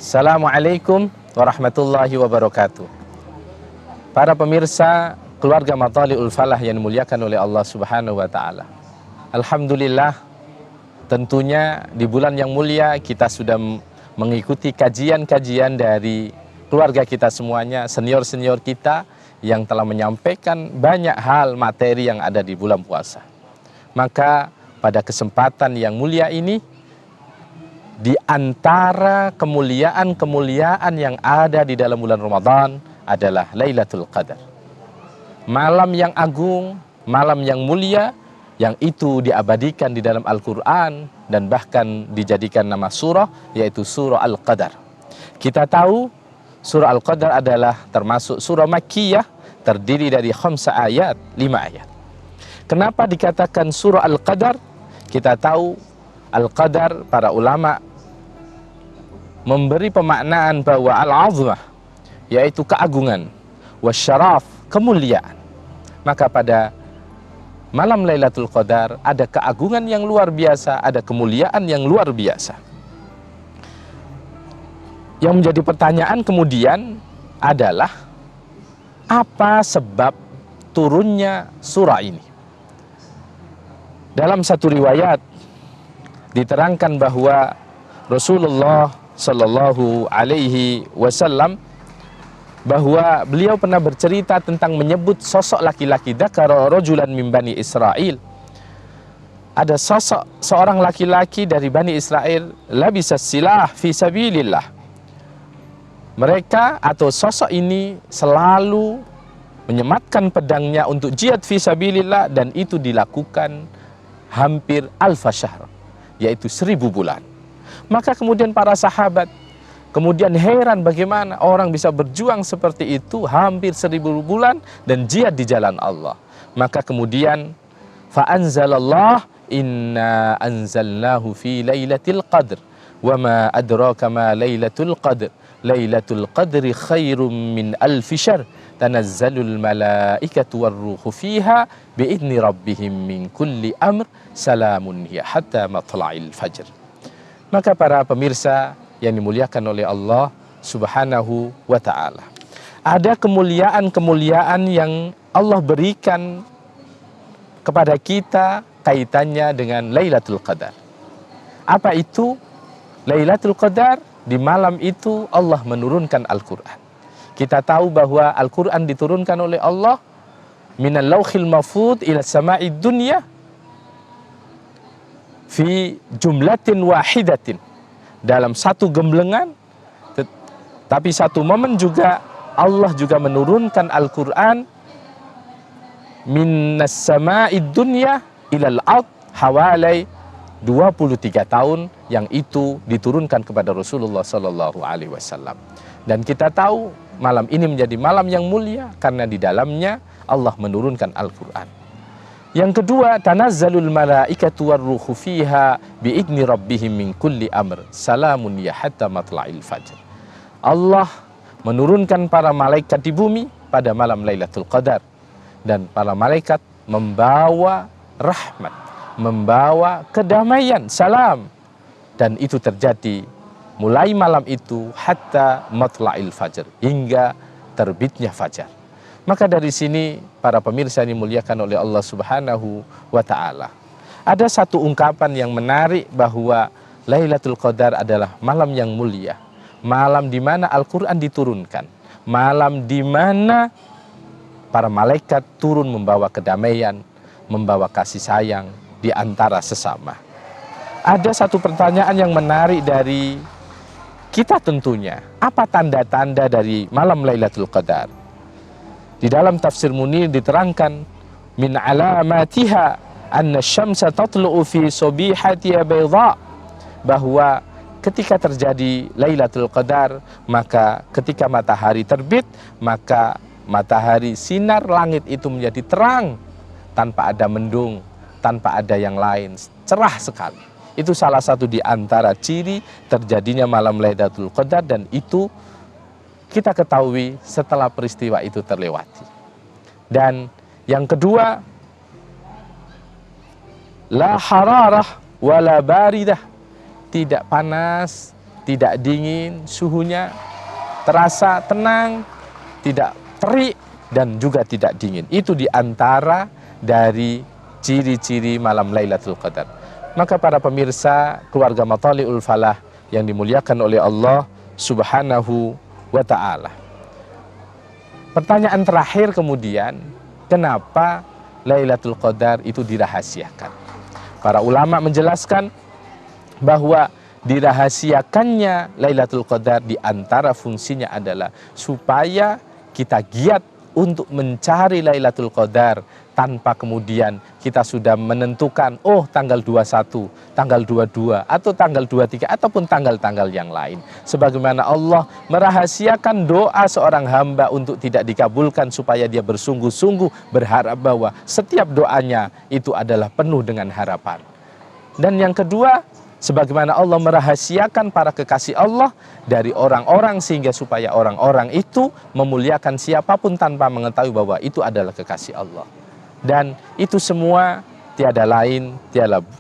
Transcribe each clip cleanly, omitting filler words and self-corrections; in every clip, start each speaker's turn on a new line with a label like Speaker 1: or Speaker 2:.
Speaker 1: Assalamualaikum warahmatullahi wabarakatuh. Para pemirsa keluarga Mathaliul Falah yang dimuliakan oleh Allah Subhanahu wa taala. Alhamdulillah, tentunya di bulan yang mulia kita sudah mengikuti kajian-kajian dari keluarga kita semuanya, senior-senior kita yang telah menyampaikan banyak hal materi yang ada di bulan puasa. Maka pada kesempatan yang mulia ini, di antara kemuliaan-kemuliaan yang ada di dalam bulan Ramadan adalah Lailatul Qadar. Malam yang agung, malam yang mulia, yang itu diabadikan di dalam Al-Quran dan bahkan dijadikan nama surah, yaitu surah Al-Qadar. Kita tahu surah Al-Qadar adalah termasuk surah Makkiyah, terdiri dari 5 ayat, 5 ayat. Kenapa dikatakan surah Al-Qadar? Kita tahu Al-Qadar, para ulama memberi pemaknaan bahwa al-azmah, yaitu keagungan, wasyaraf, kemuliaan. Maka pada malam Lailatul Qadar ada keagungan yang luar biasa, ada kemuliaan yang luar biasa. Yang menjadi pertanyaan kemudian adalah, apa sebab turunnya surah ini? Dalam satu riwayat diterangkan bahwa Rasulullah Sallallahu Alaihi Wasallam, bahwa beliau pernah bercerita tentang menyebut sosok laki-laki, dzakara rajulan min Bani Israil. Ada sosok seorang laki-laki dari Bani Israel, labisa silah fi sabilillah. Mereka atau sosok ini selalu menyematkan pedangnya untuk jihad fi sabilillah, dan itu dilakukan hampir alfa syahr, yaitu 1000 bulan. Maka kemudian para sahabat kemudian heran bagaimana orang bisa berjuang seperti itu hampir 1000 bulan dan jihad di jalan Allah. Maka kemudian fa'anzalallah inna anzalnahu fi lailatul qadr wa ma adraka ma lailatul qadr lailatul qadri khairum min alfi syahr tanazzalul malaikatu warruhu fiha biidni rabbihim min kulli amr salamun hiya hatta matla'il fajr. Maka para pemirsa yang dimuliakan oleh Allah Subhanahu wa ta'ala, ada kemuliaan-kemuliaan yang Allah berikan kepada kita kaitannya dengan Lailatul Qadar. Apa itu Lailatul Qadar? Di malam itu Allah menurunkan Al-Quran. Kita tahu bahwa Al-Quran diturunkan oleh Allah minal lauhil mahfudz ila sama'id dunya fi jumlatin wahidatin, dalam satu gemblengan. Tapi satu momen juga Allah juga menurunkan Al-Quran minas sama'id dunya ilal ard hawalai 23 tahun, yang itu diturunkan kepada Rasulullah Sallallahu Alaihi Wasallam. Dan kita tahu malam ini menjadi malam yang mulia karena di dalamnya Allah menurunkan Al-Quran. Yang kedua, tanazzalul malaikatu warruhu fiha biidni rabbihim min kulli amr salamun ya hatta matla'il fajr. Allah menurunkan para malaikat di bumi pada malam Lailatul Qadar, dan para malaikat membawa rahmat, membawa kedamaian, salam, dan itu terjadi mulai malam itu hatta matla'il fajr, hingga terbitnya fajar. Maka dari sini para pemirsa yang dimuliakan oleh Allah Subhanahu wa ta'ala, ada satu ungkapan yang menarik bahwa Lailatul Qadar adalah malam yang mulia, malam di mana Al-Quran diturunkan, malam di mana para malaikat turun membawa kedamaian, membawa kasih sayang di antara sesama. Ada satu pertanyaan yang menarik dari kita tentunya, apa tanda-tanda dari malam Lailatul Qadar? Di dalam tafsir Munir diterangkan, min alamatiha anna syamsa tatlu'u fi subihatiha bayda, bahwa ketika terjadi Lailatul Qadar, maka ketika matahari terbit, maka matahari sinar langit itu menjadi terang tanpa ada mendung, tanpa ada yang lain, cerah sekali. Itu salah satu di antara ciri terjadinya malam Lailatul Qadar, dan itu kita ketahui setelah peristiwa itu terlewati. Dan yang kedua, la hararah wala baridah, tidak panas, tidak dingin, suhunya terasa tenang, tidak terik, dan juga tidak dingin. Itu di antara dari ciri-ciri malam Lailatul Qadar. Maka para pemirsa keluarga Mathali'ul Falah yang dimuliakan oleh Allah Subhanahu wa ta'ala, pertanyaan terakhir kemudian, kenapa Lailatul Qadar itu dirahasiakan? Para ulama menjelaskan bahwa dirahasiakannya Lailatul Qadar di antara fungsinya adalah supaya kita giat untuk mencari Lailatul Qadar tanpa kemudian kita sudah menentukan, oh tanggal 21, tanggal 22, atau tanggal 23, ataupun tanggal-tanggal yang lain. Sebagaimana Allah merahasiakan doa seorang hamba untuk tidak dikabulkan, supaya dia bersungguh-sungguh berharap bahwa setiap doanya itu adalah penuh dengan harapan. Dan yang kedua, sebagaimana Allah merahasiakan para kekasih Allah dari orang-orang, sehingga supaya orang-orang itu memuliakan siapapun tanpa mengetahui bahwa itu adalah kekasih Allah. Dan itu semua tiada lain,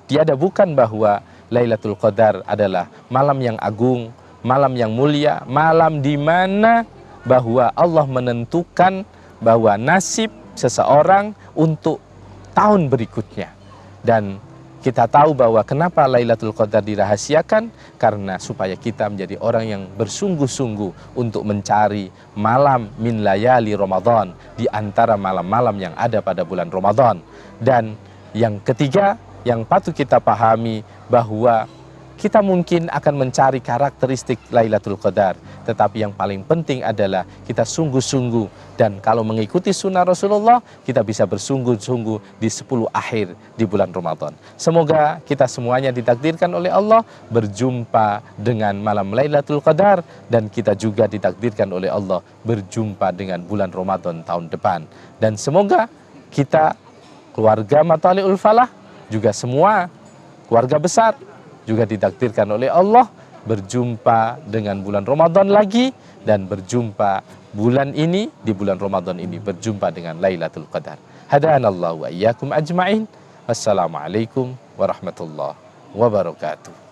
Speaker 1: tiada bukan bahwa Lailatul Qadar adalah malam yang agung, malam yang mulia, malam di mana bahwa Allah menentukan bahwa nasib seseorang untuk tahun berikutnya. Dan kita tahu bahwa kenapa Lailatul Qadar dirahasiakan, karena supaya kita menjadi orang yang bersungguh-sungguh untuk mencari malam min layali Ramadan, di antara malam-malam yang ada pada bulan Ramadan. Dan yang ketiga yang patut kita pahami, bahwa kita mungkin akan mencari karakteristik Lailatul Qadar, tetapi yang paling penting adalah kita sungguh-sungguh, dan kalau mengikuti sunnah Rasulullah, kita bisa bersungguh-sungguh di 10 akhir di bulan Ramadan. Semoga kita semuanya ditakdirkan oleh Allah berjumpa dengan malam Lailatul Qadar, dan kita juga ditakdirkan oleh Allah berjumpa dengan bulan Ramadan tahun depan. Dan semoga kita, keluarga Mathali'ul Falah, juga semua keluarga besar, juga ditakdirkan oleh Allah berjumpa dengan bulan Ramadan lagi, dan berjumpa bulan ini, di bulan Ramadan ini berjumpa dengan Lailatul Qadar. Hadanallahu wa iyyakum ajma'in. Wassalamualaikum warahmatullahi wabarakatuh.